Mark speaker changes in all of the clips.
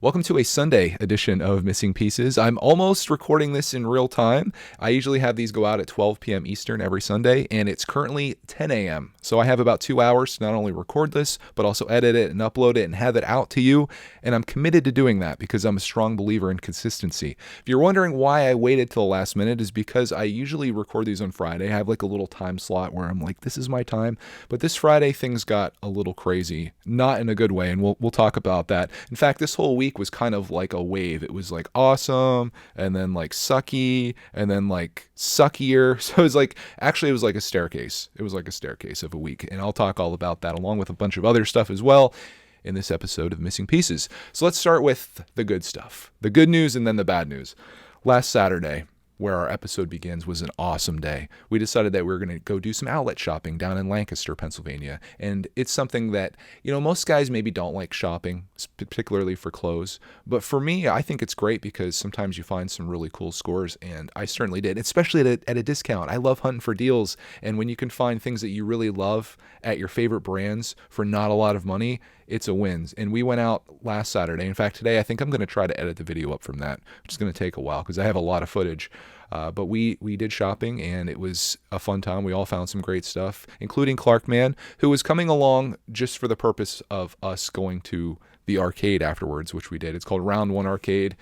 Speaker 1: Welcome to a Sunday edition of Missing Pieces. I'm almost recording this in real time. I usually have these go out at 12 p.m. Eastern every Sunday, and it's currently 10 a.m. So I have about 2 hours to not only record this, but also edit it and upload it and have it out to you. And I'm committed to doing that because I'm a strong believer in consistency. If you're wondering why I waited till the last minute, is because I usually record these on Friday. I have like a little time slot where I'm like, this is my time. But this Friday, things got a little crazy, not in a good way, and we'll talk about that. In fact, this whole week was kind of like a wave. It was like awesome, and then like sucky, and then like suckier. So it was like, actually it was like a staircase. It was like a staircase of a week, and I'll talk all about that along with a bunch of other stuff as well in this episode of Missing Pieces. So let's start with the good stuff, the good news, and then the bad news. Last Saturday, where our episode begins, was an awesome day. We decided that we were going to go do some outlet shopping down in Lancaster, Pennsylvania. And it's something that, most guys maybe don't like shopping, particularly for clothes. But for me, I think it's great because sometimes you find some really cool scores, and I certainly did, especially at a discount. I love hunting for deals. And when you can find things that you really love at your favorite brands for not a lot of money, it's a win. And we went out last Saturday. In fact, today I think I'm going to try to edit the video up from that, which is going to take a while because I have a lot of footage. But we did shopping, and it was a fun time. We all found some great stuff, including Clark Man, who was coming along just for the purpose of us going to the arcade afterwards, which we did. It's called Round One Arcade,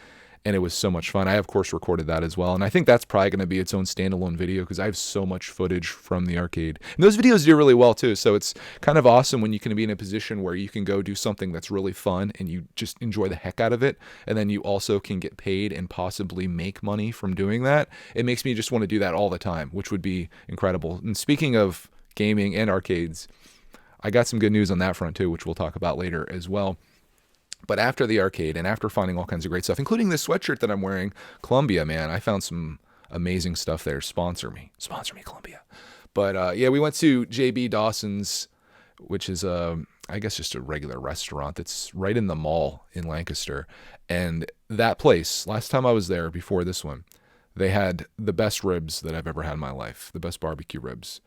Speaker 1: and it was so much fun. I, of course, recorded that as well, and I think that's probably going to be its own standalone video because I have so much footage from the arcade. And those videos do really well, too, so it's kind of awesome when you can be in a position where you can go do something that's really fun and you just enjoy the heck out of it, and then you also can get paid and possibly make money from doing that. It makes me just want to do that all the time, which would be incredible. And speaking of gaming and arcades, I got some good news on that front, too, which we'll talk about later as well. But after the arcade and after finding all kinds of great stuff, including this sweatshirt that I'm wearing, Columbia, man, I found some amazing stuff there. Sponsor me, Columbia. But yeah, we went to JB Dawson's, which is I guess just a regular restaurant that's right in the mall in Lancaster. And that place, last time I was there before this one, they had the best ribs that I've ever had in my life, the best barbecue ribs.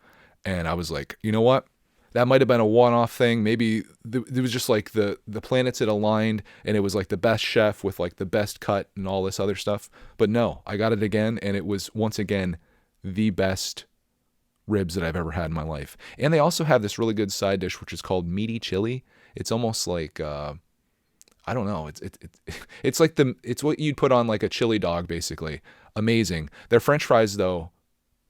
Speaker 1: And I was like, you know what? That might have been a one-off thing. Maybe it was just like the planets had aligned, and it was like the best chef with like the best cut and all this other stuff. But no, I got it again, and it was once again the best ribs that I've ever had in my life. And they also have this really good side dish, which is called meaty chili. It's almost like I don't know. It's like it's what you'd put on like a chili dog, basically. Amazing. Their French fries, though,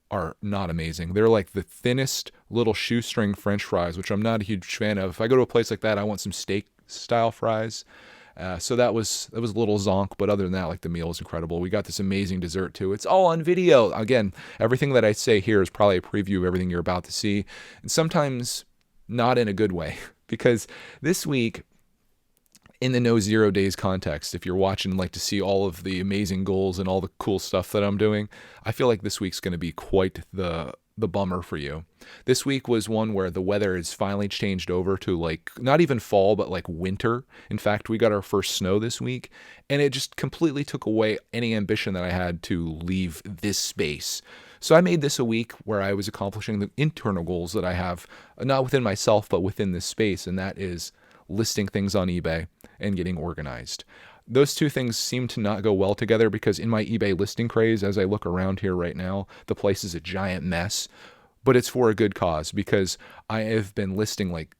Speaker 1: are not amazing. They're like the thinnest little shoestring French fries, which I'm not a huge fan of. If I go to a place like that, I want some steak style fries. So that was a little zonk, but other than that, like the meal was incredible. We got this amazing dessert too. It's all on video. Again, everything that I say here is probably a preview of everything you're about to see, and sometimes not in a good way, because this week, in the No 0 Days context, if you're watching like to see all of the amazing goals and all the cool stuff that I'm doing, I feel like this week's going to be quite the bummer for you. This week was one where the weather has finally changed over to like not even fall, but like winter. In fact, we got our first snow this week, and it just completely took away any ambition that I had to leave this space. So I made this a week where I was accomplishing the internal goals that I have, not within myself, but within this space, and that is listing things on eBay and getting organized. Those two things seem to not go well together because in my eBay listing craze, as I look around here right now, the place is a giant mess, but it's for a good cause because I have been listing like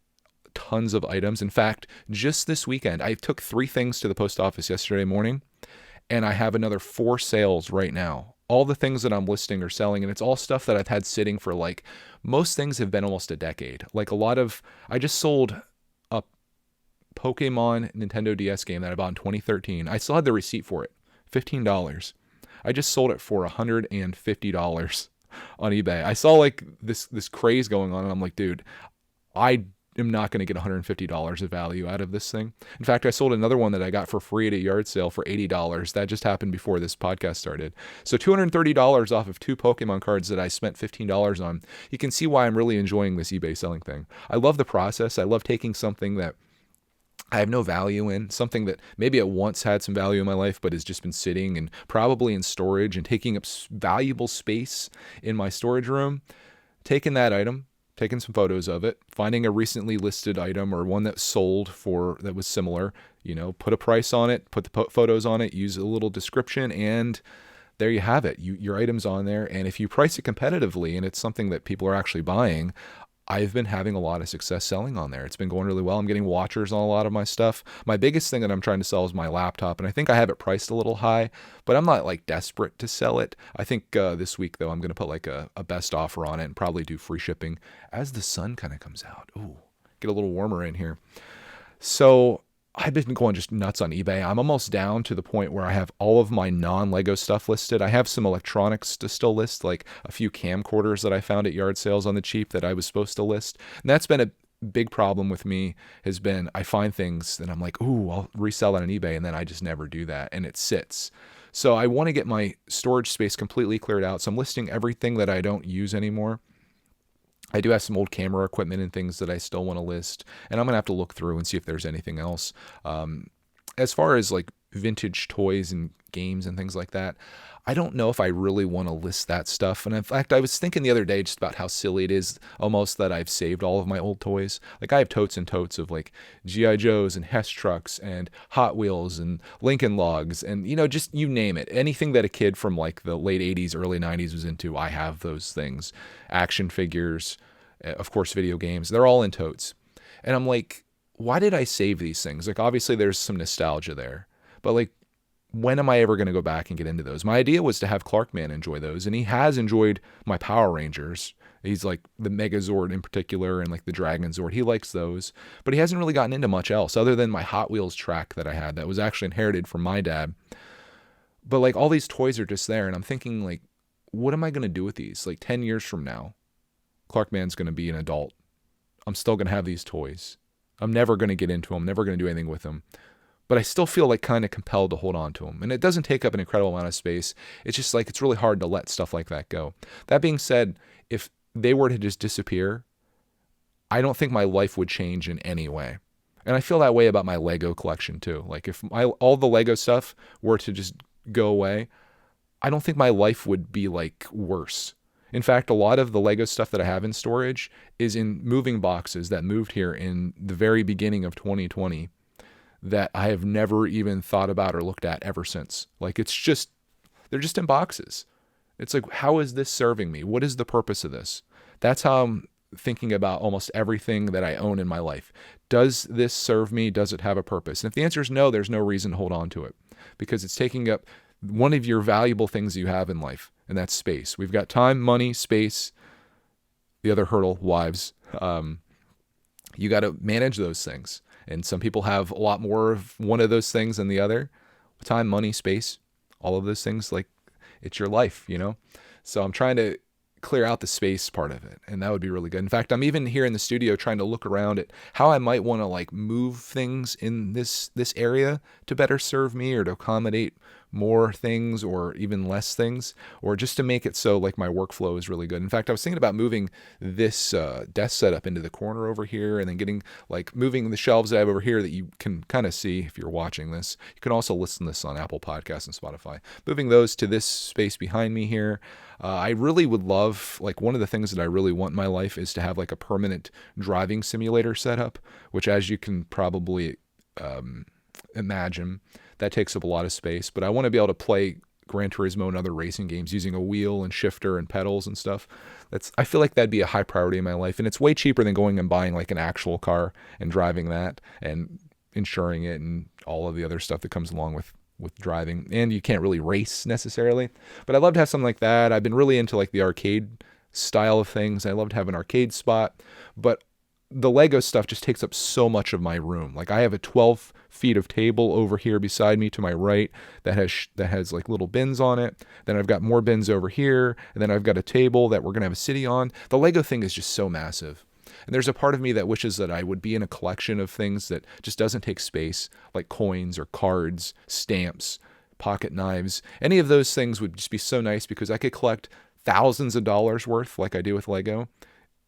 Speaker 1: tons of items. In fact, just this weekend, I took 3 things to the post office yesterday morning, and I have another 4 sales right now. All the things that I'm listing are selling, and it's all stuff that I've had sitting for like, most things have been almost a decade. Like I just sold a Pokemon Nintendo DS game that I bought in 2013. I still had the receipt for it, $15. I just sold it for $150 on eBay. I saw like this craze going on, and I'm like, dude, I am not going to get $150 of value out of this thing. In fact, I sold another one that I got for free at a yard sale for $80. That just happened before this podcast started. So $230 off of 2 Pokemon cards that I spent $15 on. You can see why I'm really enjoying this eBay selling thing. I love the process. I love taking something that I have no value in, something that maybe at once had some value in my life, but has just been sitting and probably in storage and taking up valuable space in my storage room. Taking that item, taking some photos of it, finding a recently listed item or one that sold for that was similar, put a price on it, put the photos on it, use a little description, and there you have it. Your item's on there. And if you price it competitively and it's something that people are actually buying, I've been having a lot of success selling on there. It's been going really well. I'm getting watchers on a lot of my stuff. My biggest thing that I'm trying to sell is my laptop, and I think I have it priced a little high, but I'm not like desperate to sell it. I think this week, though, I'm going to put like a best offer on it and probably do free shipping as the sun kind of comes out. Ooh, get a little warmer in here. So I've been going just nuts on eBay. I'm almost down to the point where I have all of my non-Lego stuff listed. I have some electronics to still list, like a few camcorders that I found at yard sales on the cheap that I was supposed to list. And that's been a big problem with me, has been I find things that I'm like, ooh, I'll resell it on eBay, and then I just never do that, and it sits. So I want to get my storage space completely cleared out. So I'm listing everything that I don't use anymore. I do have some old camera equipment and things that I still want to list, and I'm going to have to look through and see if there's anything else. As far as like vintage toys and games and things like that, I don't know if I really want to list that stuff. And in fact, I was thinking the other day just about how silly it is almost that I've saved all of my old toys. Like I have totes and totes of like G.I. Joes and Hess trucks and Hot Wheels and Lincoln Logs and, just you name it. Anything that a kid from like the late 80s, early 90s was into, I have those things. Action figures, of course, video games, they're all in totes. And I'm like, why did I save these things? Like, obviously there's some nostalgia there, but like, when am I ever going to go back and get into those? My idea was to have Clarkman enjoy those, and he has enjoyed my Power Rangers. He's like the Megazord in particular and like the Dragon Zord. He likes those, but he hasn't really gotten into much else other than my Hot Wheels track that I had that was actually inherited from my dad. But like all these toys are just there, and I'm thinking like, what am I going to do with these? Like 10 years from now, Clarkman's going to be an adult. I'm still going to have these toys. I'm never going to get into them, never going to do anything with them. But I still feel like kind of compelled to hold on to them. And it doesn't take up an incredible amount of space. It's just like, it's really hard to let stuff like that go. That being said, if they were to just disappear, I don't think my life would change in any way. And I feel that way about my Lego collection too. Like if all the Lego stuff were to just go away, I don't think my life would be like worse. In fact, a lot of the Lego stuff that I have in storage is in moving boxes that moved here in the very beginning of 2020 that I have never even thought about or looked at ever since. Like they're just in boxes. It's like, how is this serving me? What is the purpose of this? That's how I'm thinking about almost everything that I own in my life. Does this serve me? Does it have a purpose? And if the answer is no, there's no reason to hold on to it because it's taking up one of your valuable things you have in life, and that's space. We've got time, money, space. The other hurdle, wives. You got to manage those things. And some people have a lot more of one of those things than the other. Time, money, space, all of those things, like it's your life, So I'm trying to clear out the space part of it, and that would be really good. In fact, I'm even here in the studio trying to look around at how I might want to like move things in this area to better serve me or to accommodate more things or even less things, or just to make it so like my workflow is really good. In fact, I was thinking about moving this desk setup into the corner over here and then moving the shelves that I have over here that you can kind of see if you're watching this. You can also listen to this on Apple Podcasts and Spotify. Moving those to this space behind me here. I really would love, like one of the things that I really want in my life is to have like a permanent driving simulator setup, which as you can probably imagine, that takes up a lot of space, but I want to be able to play Gran Turismo and other racing games using a wheel and shifter and pedals and stuff. I feel like that'd be a high priority in my life, and it's way cheaper than going and buying like an actual car and driving that and insuring it and all of the other stuff that comes along with driving. And you can't really race necessarily, but I'd love to have something like that. I've been really into like the arcade style of things. I love to have an arcade spot, but the Lego stuff just takes up so much of my room. Like I have a 12 feet of table over here beside me to my right that has like little bins on it. Then I've got more bins over here, and then I've got a table that we're gonna have a city on. The Lego thing is just so massive. And there's a part of me that wishes that I would be in a collection of things that just doesn't take space, like coins or cards, stamps, pocket knives. Any of those things would just be so nice because I could collect thousands of dollars worth like I do with Lego,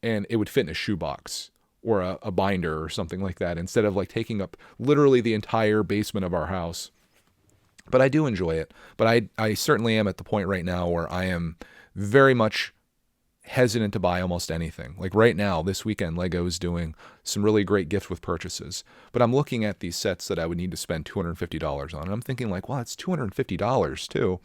Speaker 1: and it would fit in a shoebox or a binder or something like that, instead of like taking up literally the entire basement of our house. But I do enjoy it. But I certainly am at the point right now where I am very much hesitant to buy almost anything. Like right now, this weekend, Lego is doing some really great gift with purchases. But I'm looking at these sets that I would need to spend $250 on. And I'm thinking like, well, it's $250 too.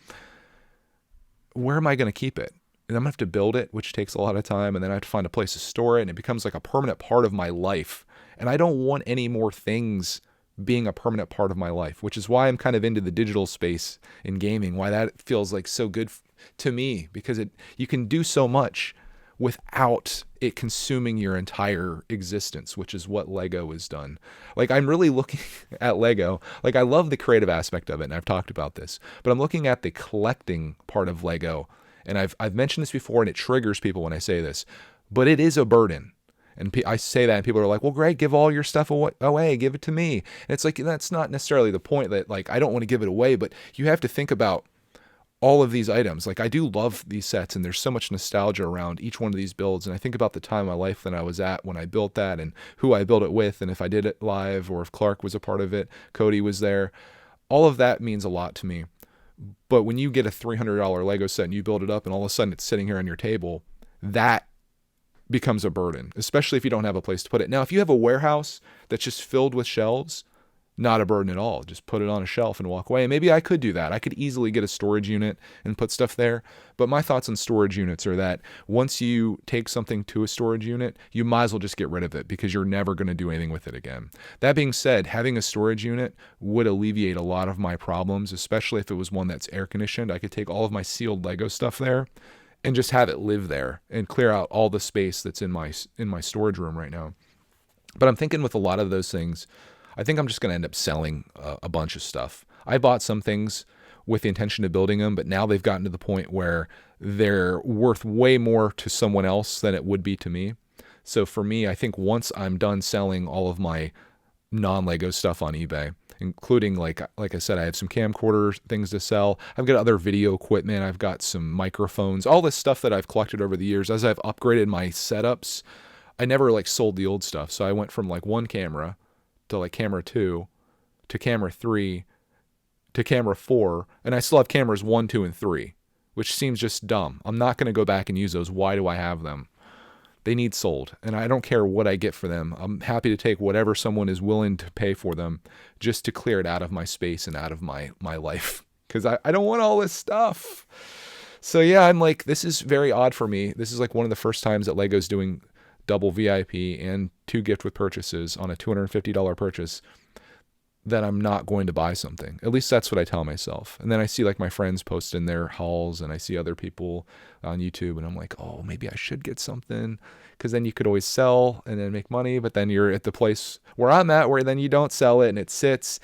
Speaker 1: Where am I going to keep it? And I'm going to have to build it, which takes a lot of time. And then I have to find a place to store it. And it becomes like a permanent part of my life. And I don't want any more things being a permanent part of my life, which is why I'm kind of into the digital space in gaming, why that feels like so good to me, because you can do so much without it consuming your entire existence, which is what Lego has done. Like I'm really looking at Lego, like I love the creative aspect of it, and I've talked about this, but I'm looking at the collecting part of Lego, and I've mentioned this before, and it triggers people when I say this, but it is a burden. And I say that and people are like, well, Greg, give all your stuff away, give it to me. And it's like, that's not necessarily the point, that like, I don't want to give it away, but you have to think about all of these items. Like I do love these sets, and there's so much nostalgia around each one of these builds. And I think about the time of my life that I was at when I built that, and who I built it with, and if I did it live, or if Clark was a part of it, Cody was there. All of that means a lot to me. But when you get a $300 Lego set and you build it up and all of a sudden it's sitting here on your table, that becomes a burden, especially if you don't have a place to put it. Now, if you have a warehouse that's just filled with shelves, not a burden at all. Just put it on a shelf and walk away. And maybe I could do that. I could easily get a storage unit and put stuff there. But my thoughts on storage units are that once you take something to a storage unit, you might as well just get rid of it, because you're never going to do anything with it again. That being said, having a storage unit would alleviate a lot of my problems, especially if it was one that's air conditioned. I could take all of my sealed Lego stuff there and just have it live there and clear out all the space that's in my storage room right now. But I'm thinking with a lot of those things, I think I'm just going to end up selling a bunch of stuff. I bought some things with the intention of building them, but now they've gotten to the point where they're worth way more to someone else than it would be to me. So for me, I think once I'm done selling all of my non-Lego stuff on eBay, including like I said, I have some camcorder things to sell. I've got other video equipment. I've got some microphones, all this stuff that I've collected over the years. As I've upgraded my setups, I never like sold the old stuff. So I went from like one camera to like camera 2 to camera 3 to camera 4. And I still have cameras 1, 2, and 3, which seems just dumb. I'm not going to go back and use those. Why do I have them? They need sold, and I don't care what I get for them. I'm happy to take whatever someone is willing to pay for them just to clear it out of my space and out of my life, because I don't want all this stuff. So yeah, I'm like, this is very odd for me. This is like one of the first times that Lego's doing double VIP and 2 gift with purchases on a $250 purchase that I'm not going to buy something. At least that's what I tell myself. And then I see like my friends posting their hauls, and I see other people on YouTube, and I'm like, oh, maybe I should get something, because then you could always sell and then make money. But then you're at the place where I'm at, where then you don't sell it and it sits.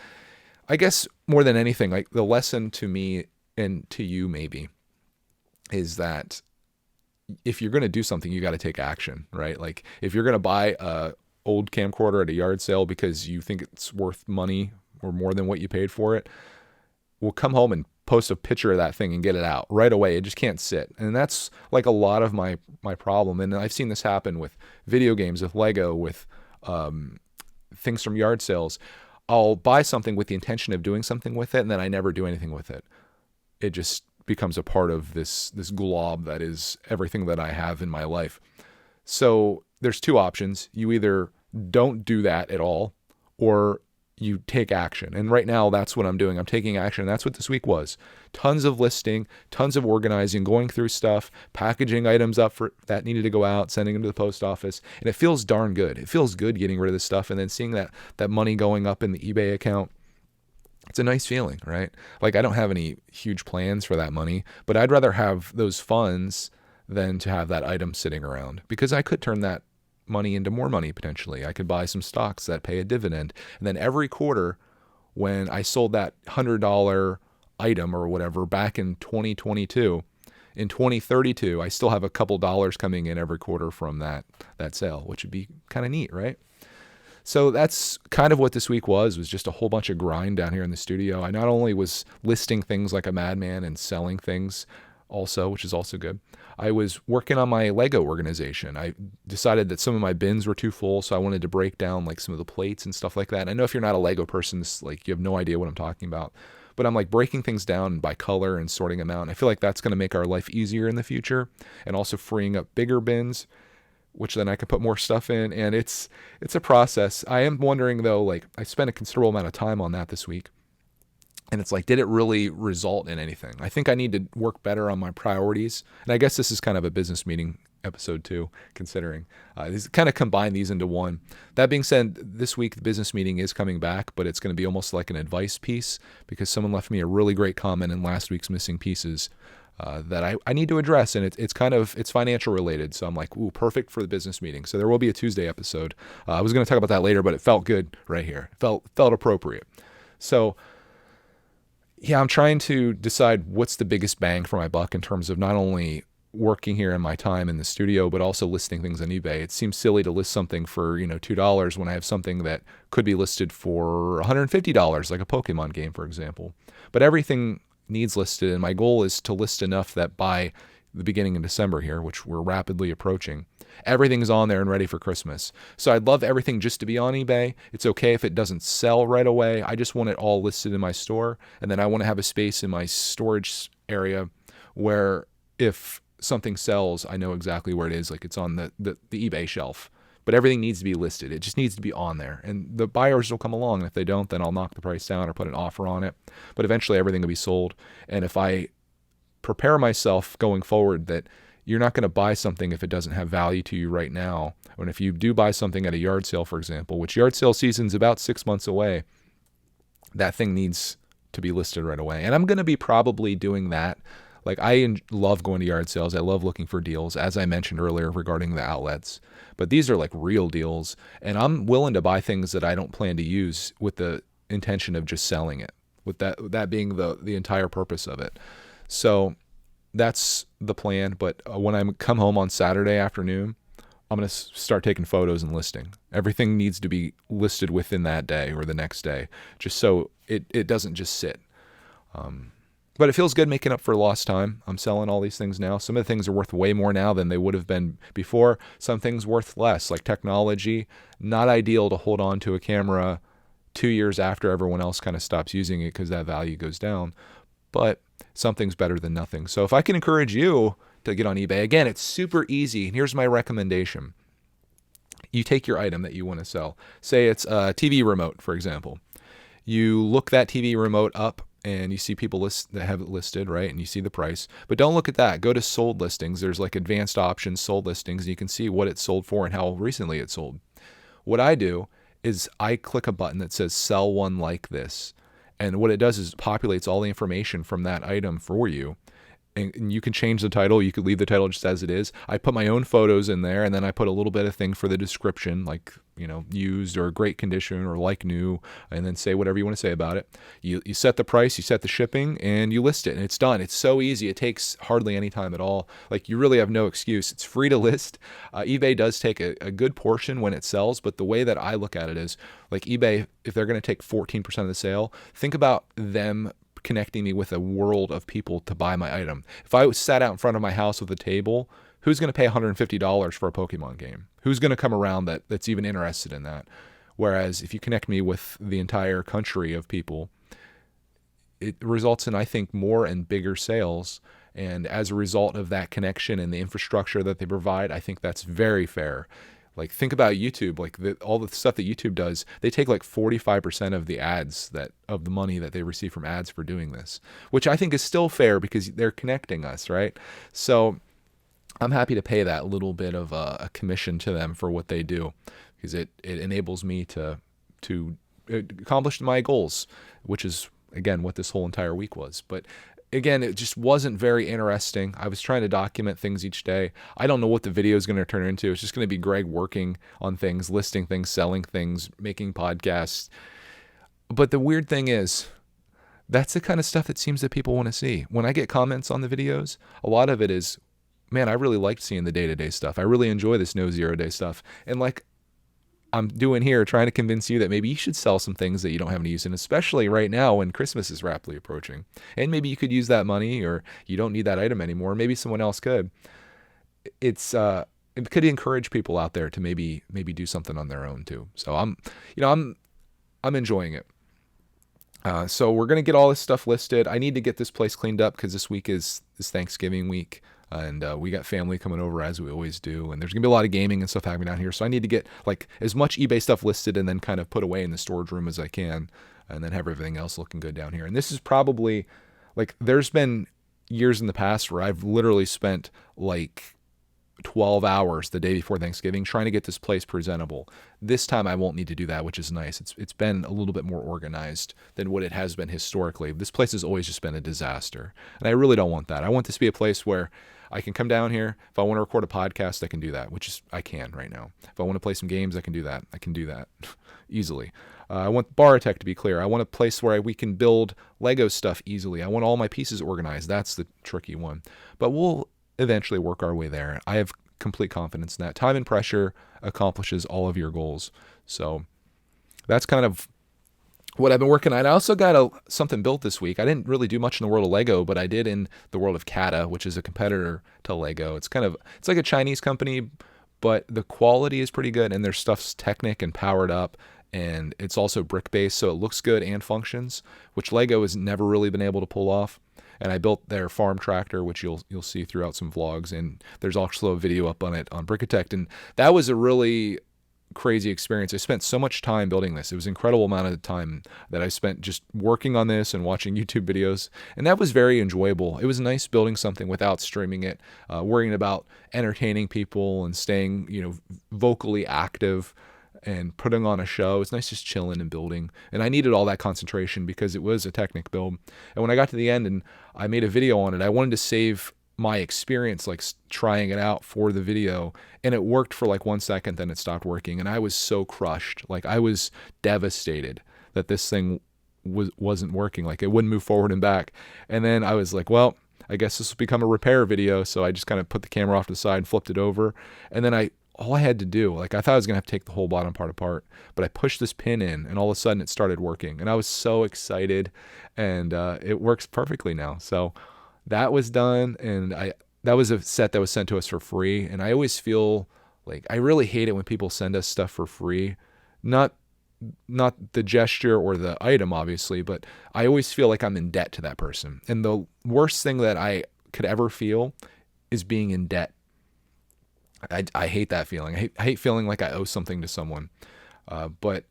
Speaker 1: I guess more than anything, like the lesson to me and to you maybe is that if you're going to do something, you got to take action, right? Like if you're going to buy a old camcorder at a yard sale because you think it's worth money or more than what you paid for it, well, come home and post a picture of that thing and get it out right away. It just can't sit. And that's like a lot of my problem. And I've seen this happen with video games, with Lego, with things from yard sales. I'll buy something with the intention of doing something with it, and then I never do anything with it. It just becomes a part of this glob that is everything that I have in my life. So there's 2 options. You either don't do that at all, or you take action. And right now, that's what I'm doing. I'm taking action. That's what this week was. Tons of listing, tons of organizing, going through stuff, packaging items up for that needed to go out, sending them to the post office. And it feels darn good. It feels good getting rid of this stuff and then seeing that money going up in the eBay account. It's a nice feeling, right? Like I don't have any huge plans for that money, but I'd rather have those funds than to have that item sitting around, because I could turn that money into more money potentially. I could buy some stocks that pay a dividend. And then every quarter, when I sold that $100 item or whatever back in 2022, in 2032, I still have a couple dollars coming in every quarter from that sale, which would be kind of neat, right? So that's kind of what this week was just a whole bunch of grind down here in the studio. I not only was listing things like a madman and selling things also, which is also good. I was working on my Lego organization. I decided that some of my bins were too full, so I wanted to break down like some of the plates and stuff like that. And I know if you're not a Lego person, like you have no idea what I'm talking about. but I'm like breaking things down by color and sorting them out. And I feel like that's going to make our life easier in the future, and also freeing up bigger bins, which then I can put more stuff in. And it's a process. I am wondering though, like I spent a considerable amount of time on that this week. And it's like, did it really result in anything? I think I need to work better on my priorities. And I guess this is kind of a business meeting episode too, considering these kind of combine these into one. That being said, this week the business meeting is coming back, but it's going to be almost like an advice piece, because someone left me a really great comment in last week's missing pieces that I need to address, and it's financial related. So I'm like, ooh, perfect for the business meeting. So there will be a Tuesday episode. I was going to talk about that later, but it felt good right here. It felt appropriate. So yeah, I'm trying to decide what's the biggest bang for my buck in terms of not only working here in my time in the studio, but also listing things on eBay. It seems silly to list something for, $2 when I have something that could be listed for $150, like a Pokemon game, for example. But everything needs listed, and my goal is to list enough that by the beginning of December here, which we're rapidly approaching, everything's on there and ready for Christmas. So I'd love everything just to be on eBay. It's okay if it doesn't sell right away. I just want it all listed in my store. And then I want to have a space in my storage area where if something sells, I know exactly where it is. Like it's on the eBay shelf. But everything needs to be listed. It just needs to be on there. And the buyers will come along. And if they don't, then I'll knock the price down or put an offer on it. But eventually everything will be sold. And if I prepare myself going forward that you're not going to buy something if it doesn't have value to you right now. And if you do buy something at a yard sale, for example, which yard sale season's about 6 months away, that thing needs to be listed right away. And I'm going to be probably doing that. Like I love going to yard sales. I love looking for deals, as I mentioned earlier regarding the outlets. But these are like real deals. And I'm willing to buy things that I don't plan to use with the intention of just selling it, with that being the entire purpose of it. So that's the plan. But when I come home on Saturday afternoon, I'm going to start taking photos and listing. Everything needs to be listed within that day or the next day, just so it doesn't just sit. But it feels good making up for lost time. I'm selling all these things now. Some of the things are worth way more now than they would have been before. Some things worth less, like technology. Not ideal to hold on to a camera 2 years after everyone else kind of stops using it because that value goes down. But something's better than nothing. So if I can encourage you to get on eBay, again, it's super easy. And here's my recommendation. You take your item that you want to sell. Say it's a TV remote, for example. You look that TV remote up and you see people that have it listed, right? And you see the price. But don't look at that. Go to sold listings. There's like advanced options, sold listings, and you can see what it sold for and how recently it sold. What I do is I click a button that says sell one like this. And what it does is it populates all the information from that item for you. And you can change the title. You could leave the title just as it is. I put my own photos in there, and then I put a little bit of thing for the description, like, used or great condition or like new, and then say whatever you want to say about it. You set the price, you set the shipping, and you list it, and it's done. It's so easy. It takes hardly any time at all. Like, you really have no excuse. It's free to list. eBay does take a good portion when it sells, but the way that I look at it is, like eBay, if they're going to take 14% of the sale, think about them connecting me with a world of people to buy my item. If I sat out in front of my house with a table, who's going to pay $150 for a Pokemon game? Who's going to come around that's even interested in that? Whereas if you connect me with the entire country of people, it results in, I think, more and bigger sales. And as a result of that connection and the infrastructure that they provide, I think that's very fair. Like, think about YouTube, like all the stuff that YouTube does, they take like 45% of the ads of the money that they receive from ads for doing this, which I think is still fair because they're connecting us, right? So I'm happy to pay that little bit of a commission to them for what they do, because it enables me to accomplish my goals, which is, again, what this whole entire week was. But again, it just wasn't very interesting. I was trying to document things each day. I don't know what the video is going to turn into. It's just going to be Greg working on things, listing things, selling things, making podcasts. But the weird thing is, that's the kind of stuff that seems that people want to see. When I get comments on the videos, a lot of it is, man, I really liked seeing the day-to-day stuff. I really enjoy this no zero day stuff. And like I'm doing here, trying to convince you that maybe you should sell some things that you don't have any use in, especially right now when Christmas is rapidly approaching. And maybe you could use that money, or you don't need that item anymore. Maybe someone else could. It could encourage people out there to maybe do something on their own too. So I'm enjoying it. So we're going to get all this stuff listed. I need to get this place cleaned up because this week is Thanksgiving week. And we got family coming over as we always do. And there's going to be a lot of gaming and stuff happening down here. So I need to get like as much eBay stuff listed and then kind of put away in the storage room as I can. And then have everything else looking good down here. And this is probably like there's been years in the past where I've literally spent like 12 hours the day before Thanksgiving trying to get this place presentable. This time I won't need to do that, which is nice. It's been a little bit more organized than what it has been historically. This place has always just been a disaster. And I really don't want that. I want this to be a place where I can come down here. If I want to record a podcast, I can do that, which is I can right now. If I want to play some games, I can do that. I can do that easily. I want Baratech to be clear. I want a place where we can build Lego stuff easily. I want all my pieces organized. That's the tricky one. But we'll eventually work our way there. I have complete confidence in that. Time and pressure accomplishes all of your goals. So that's kind of what I've been working on. I also got something built this week. I didn't really do much in the world of Lego, but I did in the world of Kata, which is a competitor to Lego. It's like a Chinese company, but the quality is pretty good and their stuff's Technic and powered up. And it's also brick based, so it looks good and functions, which Lego has never really been able to pull off. And I built their farm tractor, which you'll see throughout some vlogs. And there's also a video up on it on Brickitect. And that was a really crazy experience. I spent so much time building this. It was an incredible amount of time that I spent just working on this and watching YouTube videos. And that was very enjoyable. It was nice building something without streaming it, worrying about entertaining people and staying, vocally active and putting on a show. It's nice just chilling and building. And I needed all that concentration because it was a Technic build. And when I got to the end and I made a video on it, I wanted to save my experience, like trying it out for the video. And it worked for like 1 second, then it stopped working. And I was so crushed. Like I was devastated that this thing wasn't working. Like it wouldn't move forward and back. And then I was like, well, I guess this will become a repair video. So I just kind of put the camera off to the side and flipped it over. And then all I had to do, like I thought I was going to have to take the whole bottom part apart, but I pushed this pin in and all of a sudden it started working. And I was so excited and it works perfectly now. So that was done. And that was a set that was sent to us for free. And I always feel like I really hate it when people send us stuff for free. Not the gesture or the item, obviously, but I always feel like I'm in debt to that person. And the worst thing that I could ever feel is being in debt. I hate that feeling. I hate feeling like I owe something to someone. But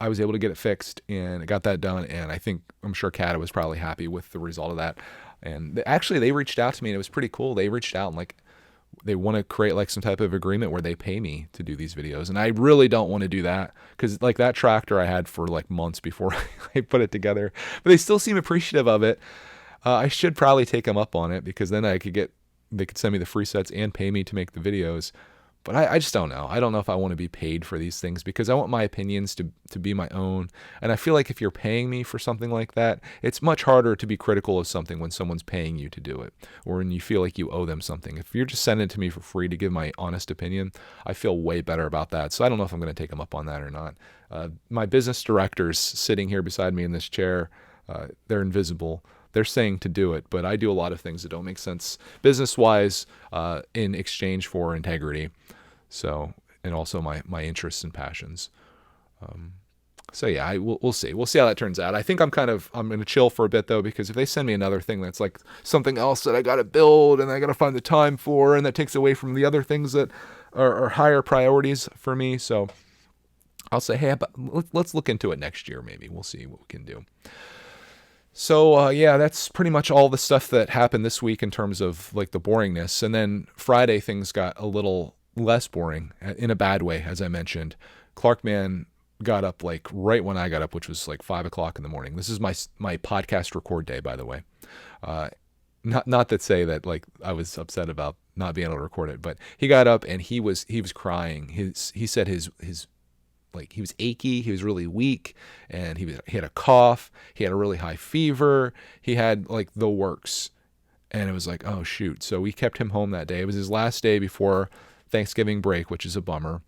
Speaker 1: I was able to get it fixed and I got that done. And I'm sure Kata was probably happy with the result of that. And actually they reached out to me and it was pretty cool. They reached out and like, they want to create like some type of agreement where they pay me to do these videos. And I really don't want to do that because like that tractor I had for like months before I put it together, but they still seem appreciative of it. I should probably take them up on it because then they could send me the free sets and pay me to make the videos. But I just don't know. I don't know if I want to be paid for these things because I want my opinions to be my own. And I feel like if you're paying me for something like that, it's much harder to be critical of something when someone's paying you to do it or when you feel like you owe them something. If you're just sending it to me for free to give my honest opinion, I feel way better about that. So I don't know if I'm going to take them up on that or not. My business directors sitting here beside me in this chair, they're invisible. They're saying to do it, but I do a lot of things that don't make sense business-wise in exchange for integrity. So, and also my interests and passions. So yeah, we'll see. We'll see how that turns out. I think I'm going to chill for a bit though, because if they send me another thing that's like something else that I got to build and I got to find the time for, and that takes away from the other things that are higher priorities for me. So I'll say, hey, let's look into it next year. Maybe we'll see what we can do. So yeah, that's pretty much all the stuff that happened this week in terms of like the boringness. And then Friday things got a little less boring in a bad way, as I mentioned. Clarkman got up like right when I got up, which was like 5 o'clock in the morning. This is my podcast record day, by the way. Not to say that like I was upset about not being able to record it, but he got up and he was crying. He said his like he was achy, he was really weak, and he had a cough, he had a really high fever, he had like the works. And it was like, oh shoot. So we kept him home that day. It was his last day before Thanksgiving break, which is a bummer.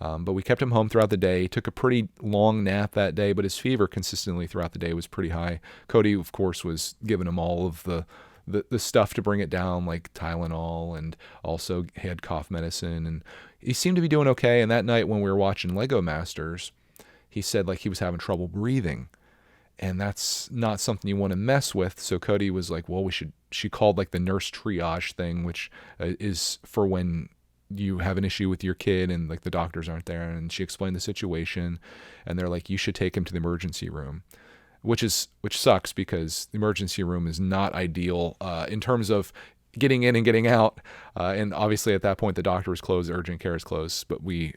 Speaker 1: But we kept him home throughout the day. He took a pretty long nap that day, but his fever consistently throughout the day was pretty high. Cody, of course, was giving him all of the stuff to bring it down, like Tylenol, and also he had cough medicine, and he seemed to be doing okay. And that night when we were watching Lego Masters, he said like he was having trouble breathing. and that's not something you want to mess with. So Cody was like, well, she called like the nurse triage thing, which is for when you have an issue with your kid and like the doctors aren't there. And she explained the situation, and they're like, you should take him to the emergency room, which sucks because the emergency room is not ideal in terms of getting in and getting out. And obviously at that point, the doctor was closed, urgent care is closed, but we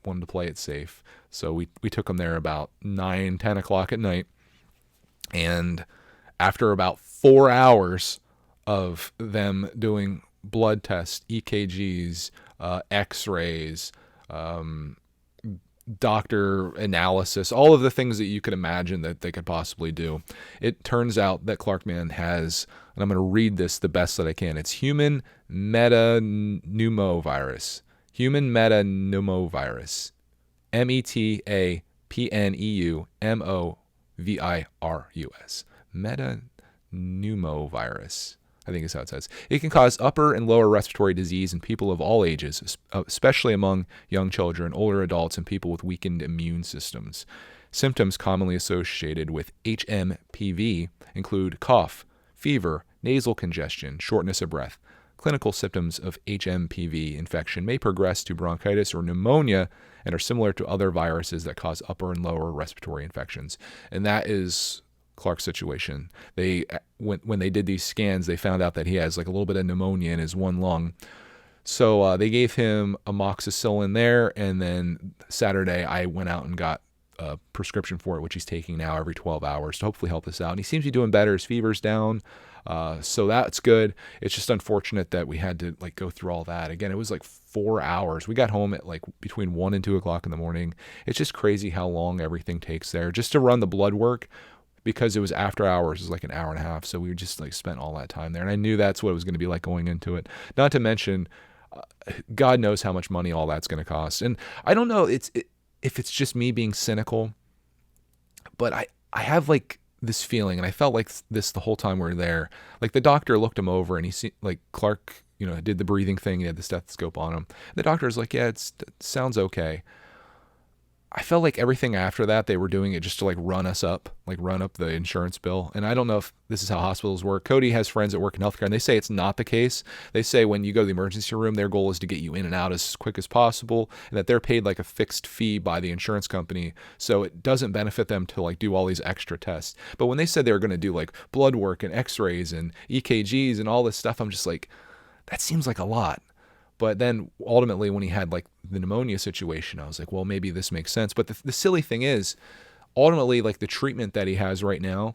Speaker 1: wanted to play it safe. So we took him there about 9-10 o'clock at night. And after about 4 hours of them doing blood tests, EKGs, x-rays, doctor analysis, all of the things that you could imagine that they could possibly do, it turns out that Clarkman has, and I'm going to read this the best that I can, it's human metapneumovirus. Human metapneumovirus. metapneumovirus. Metapneumovirus, I think is how it says. It can cause upper and lower respiratory disease in people of all ages, especially among young children, older adults, and people with weakened immune systems. Symptoms commonly associated with HMPV include cough, fever, nasal congestion, shortness of breath. Clinical symptoms of HMPV infection may progress to bronchitis or pneumonia and are similar to other viruses that cause upper and lower respiratory infections. And that is Clark's situation. When they did these scans, they found out that he has like a little bit of pneumonia in his one lung. So they gave him amoxicillin there, and then Saturday I went out and got a prescription for it, which he's taking now every 12 hours to hopefully help this out. And he seems to be doing better. His fever's down. So that's good. It's just unfortunate that we had to like go through all that. Again, it was like 4 hours. We got home at like between 1 and 2 o'clock in the morning. It's just crazy how long everything takes there just to run the blood work, because it was after hours. It was like an hour and a half. So we just like spent all that time there. And I knew that's what it was going to be like going into it. Not to mention, God knows how much money all that's going to cost. And I don't know if it's just me being cynical, but I have like this feeling, and I felt like this the whole time we were there. Like the doctor looked him over, and like Clark, did the breathing thing. He had the stethoscope on him. The doctor's like, yeah, it sounds okay. I felt like everything after that, they were doing it just to like run up the insurance bill. And I don't know if this is how hospitals work. Cody has friends that work in healthcare, and they say it's not the case. They say when you go to the emergency room, their goal is to get you in and out as quick as possible, and that they're paid like a fixed fee by the insurance company. So it doesn't benefit them to like do all these extra tests. But when they said they were going to do like blood work and x-rays and EKGs and all this stuff, I'm just like, that seems like a lot. But then ultimately when he had like the pneumonia situation, I was like, well, maybe this makes sense. But the silly thing is, ultimately, like the treatment that he has right now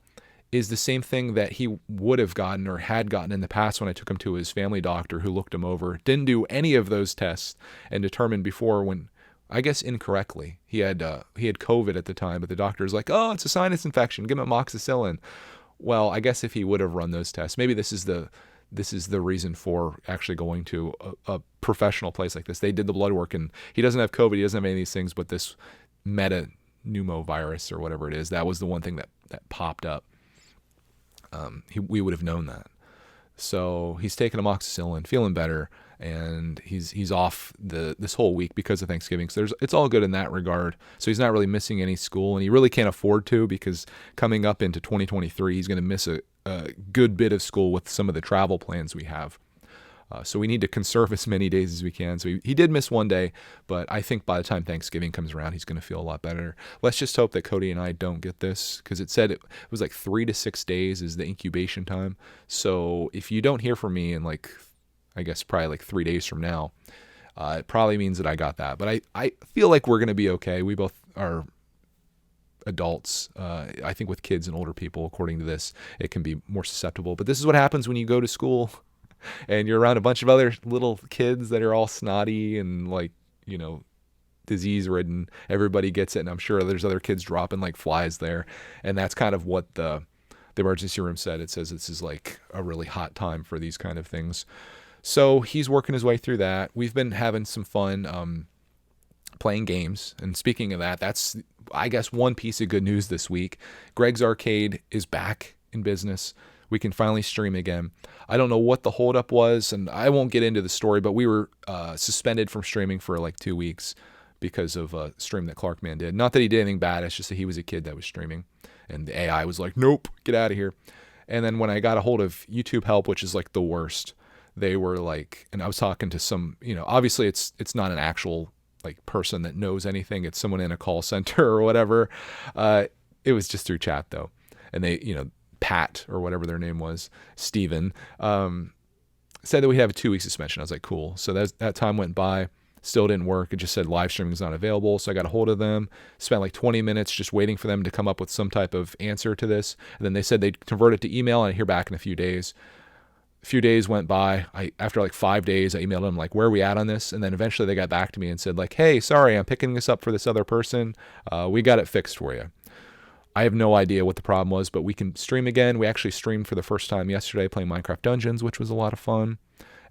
Speaker 1: is the same thing that he would have gotten or had gotten in the past when I took him to his family doctor, who looked him over, didn't do any of those tests, and determined before, when I guess incorrectly, he had COVID at the time, but the doctor's like, oh, it's a sinus infection, give him amoxicillin. Well, I guess if he would have run those tests, maybe this is the reason for actually going to a professional place like this. They did the blood work, and he doesn't have COVID. He doesn't have any of these things, but this metapneumovirus or whatever it is, that was the one thing that popped up. We would have known that. So he's taking amoxicillin, feeling better, and he's off this whole week because of Thanksgiving. So it's all good in that regard. So he's not really missing any school, and he really can't afford to, because coming up into 2023, he's going to miss a good bit of school with some of the travel plans we have. So we need to conserve as many days as we can. So he did miss one day, but I think by the time Thanksgiving comes around, he's going to feel a lot better. Let's just hope that Cody and I don't get this, because it said it was like 3 to 6 days is the incubation time. So if you don't hear from me in like, I guess probably like 3 days from now, it probably means that I got that. But I feel like we're going to be okay. We both are adults. I think with kids and older people, according to this, it can be more susceptible. But this is what happens when you go to school and you're around a bunch of other little kids that are all snotty and like, disease ridden. Everybody gets it. And I'm sure there's other kids dropping like flies there. And that's kind of what the emergency room said. It says this is like a really hot time for these kind of things. So he's working his way through that. We've been having some fun playing games. And speaking of that, that's, I guess, one piece of good news this week. Greg's Arcade is back in business. We can finally stream again. I don't know what the holdup was, and I won't get into the story, but we were suspended from streaming for like 2 weeks because of a stream that Clarkman did. Not that he did anything bad, it's just that he was a kid that was streaming. And the AI was like, nope, get out of here. And then when I got a hold of YouTube help, which is like the worst, they were like, and I was talking to some, obviously it's not an actual like person that knows anything. It's someone in a call center or whatever. It was just through chat though. And they, Pat or whatever their name was, Steven, said that we have a 2-week suspension. I was like, cool. So that time went by, still didn't work. It just said live streaming is not available. So I got a hold of them, spent like 20 minutes just waiting for them to come up with some type of answer to this. And then they said they'd convert it to email and I'd hear back in a few days. A few days went by. After like 5 days, I emailed them like, where are we at on this? And then eventually they got back to me and said like, hey, sorry, I'm picking this up for this other person. We got it fixed for you. I have no idea what the problem was, but we can stream again. We actually streamed for the first time yesterday playing Minecraft Dungeons, which was a lot of fun.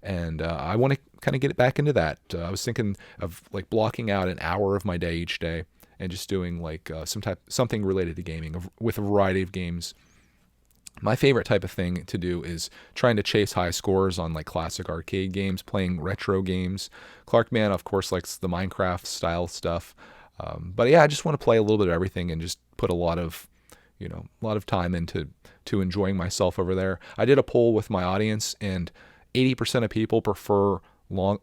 Speaker 1: And I want to kind of get back into that. I was thinking of like blocking out an hour of my day each day and just doing like something related to gaming with a variety of games. My favorite type of thing to do is trying to chase high scores on like classic arcade games, playing retro games. Clark Man, of course, likes the Minecraft style stuff. But yeah, I just want to play a little bit of everything and just put a lot of time into enjoying myself over there. I did a poll with my audience, and 80% of people prefer long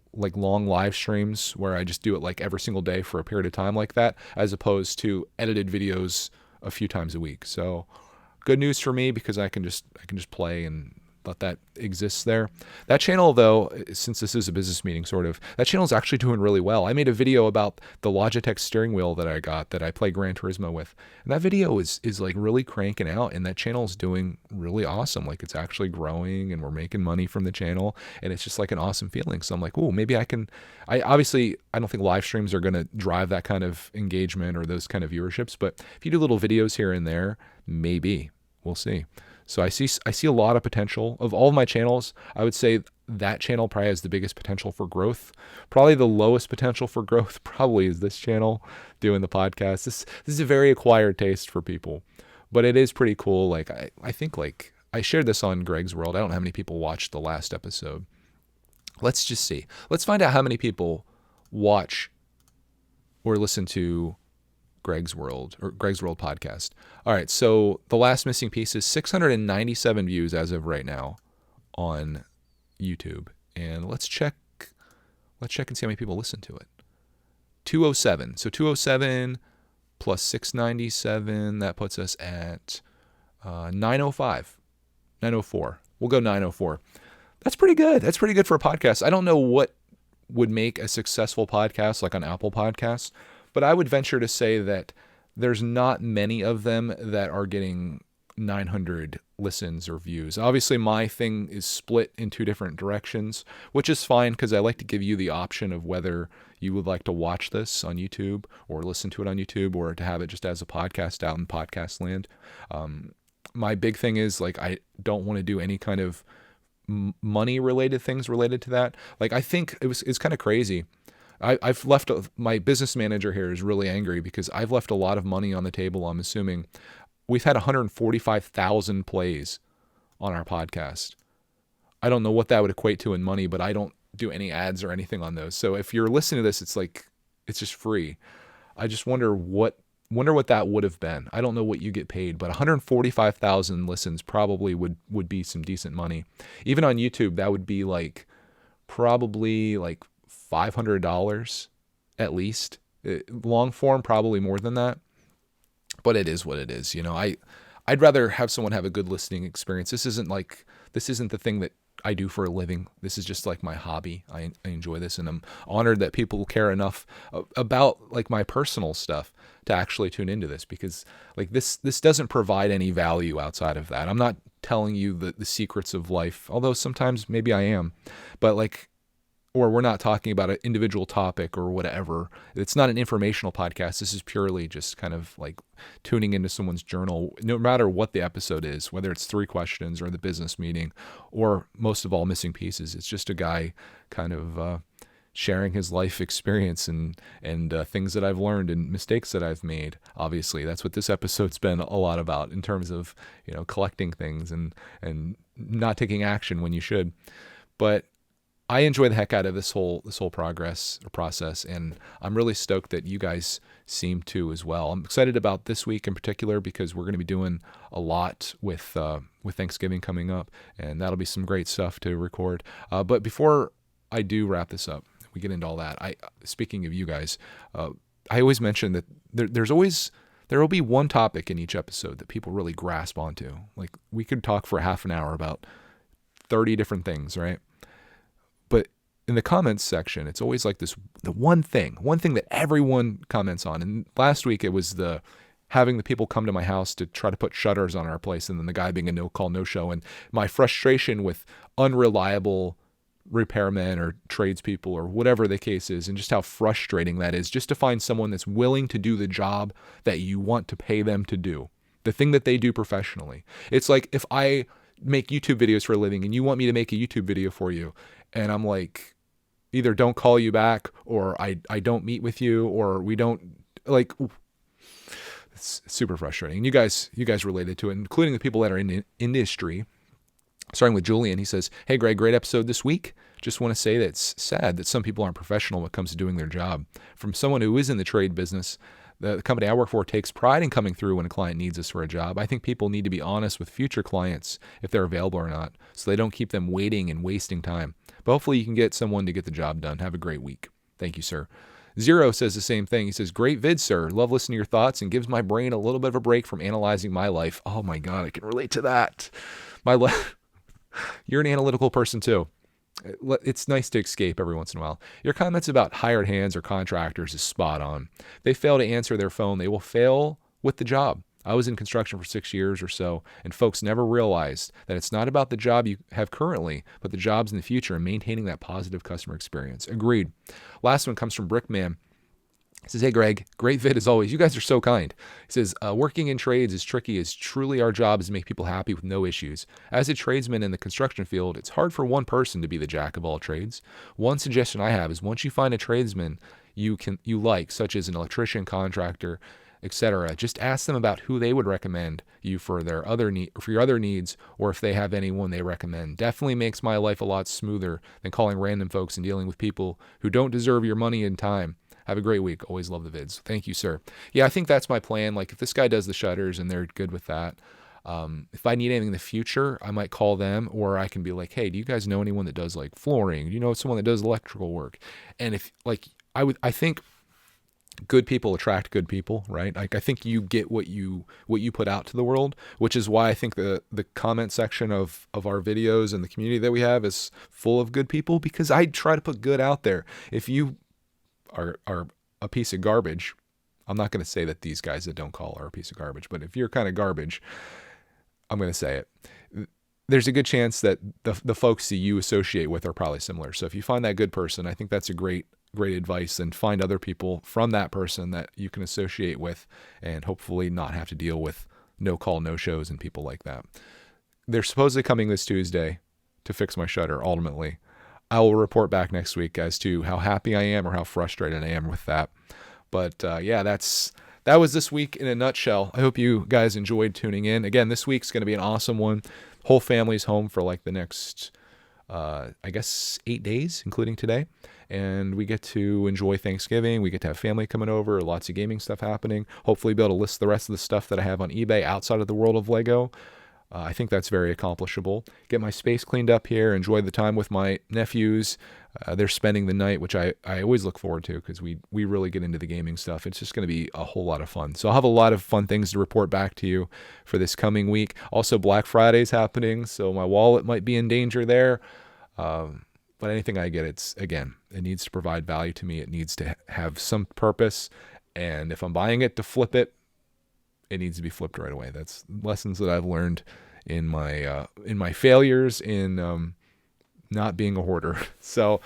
Speaker 1: live streams where I just do it like every single day for a period of time like that, as opposed to edited videos a few times a week. So good news for me because I can just play and let that exist there. That channel though, since this is a business meeting sort of, that channel is actually doing really well. I made a video about the Logitech steering wheel that I got that I play Gran Turismo with. And that video is like really cranking out, and that channel is doing really awesome. Like it's actually growing and we're making money from the channel, and it's just like an awesome feeling. So I'm like, oh, maybe I obviously I don't think live streams are going to drive that kind of engagement or those kind of viewerships, but if you do little videos here and there, maybe. We'll see. So I see a lot of potential. Of all of my channels, I would say that channel probably has the biggest potential for growth. Probably the lowest potential for growth probably is this channel doing the podcast. This is a very acquired taste for people, but it is pretty cool. Like I think like I shared this on Greg's World. I don't know how many people watched the last episode. Let's just see. Let's find out how many people watch or listen to Greg's World podcast. All right, so the last missing piece is 697 views as of right now on YouTube, and let's check and see how many people listen to it. 207. So 207 plus 697, that puts us at 905, 904. We'll go 904. That's pretty good. That's pretty good for a podcast. I don't know what would make a successful podcast like on Apple Podcasts, but I would venture to say that there's not many of them that are getting 900 listens or views. Obviously, my thing is split in two different directions, which is fine because I like to give you the option of whether you would like to watch this on YouTube or listen to it on YouTube or to have it just as a podcast out in podcast land. My big thing is like I don't want to do any kind of money related things related to that. Like I think it's kind of crazy. I've left, my business manager here is really angry because I've left a lot of money on the table. I'm assuming we've had 145,000 plays on our podcast. I don't know what that would equate to in money, but I don't do any ads or anything on those. So if you're listening to this, it's like, it's just free. I just wonder what that would have been. I don't know what you get paid, but 145,000 listens probably would be some decent money. Even on YouTube, that would be like probably like $500 at least. Long form, probably more than that, but it is what it is. I'd rather have someone have a good listening experience. This isn't the thing that I do for a living. This is just like my hobby. I enjoy this, and I'm honored that people care enough about like my personal stuff to actually tune into this, because like this doesn't provide any value outside of that. I'm not telling you the secrets of life, although sometimes maybe I am, but like, or we're not talking about an individual topic or whatever. It's not an informational podcast. This is purely just kind of like tuning into someone's journal, no matter what the episode is, whether it's 3 questions or the business meeting, or most of all, missing pieces. It's just a guy kind of sharing his life experience and things that I've learned and mistakes that I've made. Obviously, that's what this episode's been a lot about in terms of, collecting things and not taking action when you should. But I enjoy the heck out of this whole process, and I'm really stoked that you guys seem to as well. I'm excited about this week in particular because we're going to be doing a lot with Thanksgiving coming up, and that'll be some great stuff to record. But before I do wrap this up, we get into all that. Speaking of you guys, I always mention that there will be one topic in each episode that people really grasp onto. Like, we could talk for half an hour about 30 different things, right? But in the comments section, it's always like the one thing that everyone comments on. And last week it was having the people come to my house to try to put shutters on our place, and then the guy being a no call, no show, and my frustration with unreliable repairmen or tradespeople or whatever the case is, and just how frustrating that is, just to find someone that's willing to do the job that you want to pay them to do, the thing that they do professionally. It's like if I make YouTube videos for a living and you want me to make a YouTube video for you, and I'm like, either don't call you back, or I don't meet with you, or we don't, like, it's super frustrating. And you guys related to it, including the people that are in the industry. Starting with Julian, he says, "Hey Greg, great episode this week. Just want to say that it's sad that some people aren't professional when it comes to doing their job. From someone who is in the trade business, the company I work for takes pride in coming through when a client needs us for a job. I think people need to be honest with future clients if they're available or not, so they don't keep them waiting and wasting time. But hopefully you can get someone to get the job done. Have a great week." Thank you, sir. Zero says the same thing. He says, "Great vid, sir. Love listening to your thoughts and gives my brain a little bit of a break from analyzing my life." Oh my God, I can relate to that. You're an analytical person too. It's nice to escape every once in a while. Your comments about hired hands or contractors is spot on. They fail to answer their phone, they will fail with the job. I was in construction for 6 years or so, and folks never realized that it's not about the job you have currently, but the jobs in the future and maintaining that positive customer experience. Agreed. Last one comes from Brickman. He says, "Hey Greg, great vid as always. You guys are so kind." He says, "Working in trades is tricky, as truly our job is to make people happy with no issues. As a tradesman in the construction field, it's hard for one person to be the jack of all trades. One suggestion I have is once you find a tradesman you like, such as an electrician, contractor, etc., just ask them about who they would recommend you for your other needs, or if they have anyone they recommend. Definitely makes my life a lot smoother than calling random folks and dealing with people who don't deserve your money and time. Have a great week. Always love the vids." Thank you, sir. Yeah, I think that's my plan. Like, if this guy does the shutters and they're good with that, if I need anything in the future, I might call them, or I can be like, "Hey, do you guys know anyone that does like flooring? Do you know someone that does electrical work?" And if like, I think good people attract good people, right? Like, I think you get what you put out to the world, which is why I think the comment section of our videos and the community that we have is full of good people, because I try to put good out there. If you are a piece of garbage, I'm not going to say that these guys that don't call are a piece of garbage, but if you're kind of garbage, I'm going to say it. There's a good chance that the folks that you associate with are probably similar. So if you find that good person, I think that's a great advice, and find other people from that person that you can associate with and hopefully not have to deal with no call, no shows and people like that. They're supposedly coming this Tuesday to fix my shutter ultimately. I will report back next week as to how happy I am or how frustrated I am with that. But yeah, that was this week in a nutshell. I hope you guys enjoyed tuning in. Again, this week's going to be an awesome one. Whole family's home for like the next, I guess, 8 days, including today. And we get to enjoy Thanksgiving. We get to have family coming over, lots of gaming stuff happening. Hopefully be able to list the rest of the stuff that I have on eBay outside of the world of Lego. I think that's very accomplishable. Get my space cleaned up here, enjoy the time with my nephews. They're spending the night, which I always look forward to because we really get into the gaming stuff. It's just going to be a whole lot of fun. So I'll have a lot of fun things to report back to you for this coming week. Also, Black Friday's happening, so my wallet might be in danger there. But anything I get, it needs to provide value to me. It needs to have some purpose. And if I'm buying it to flip it, it needs to be flipped right away. That's lessons that I've learned in my failures in not being a hoarder. So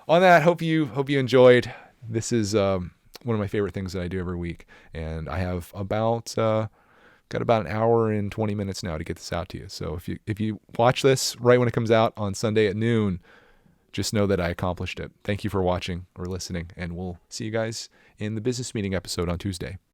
Speaker 1: on that, hope you enjoyed. This is one of my favorite things that I do every week, and I have got about an hour and 20 minutes now to get this out to you. So if you watch this right when it comes out on Sunday at noon, just know that I accomplished it. Thank you for watching or listening, and we'll see you guys in the business meeting episode on Tuesday.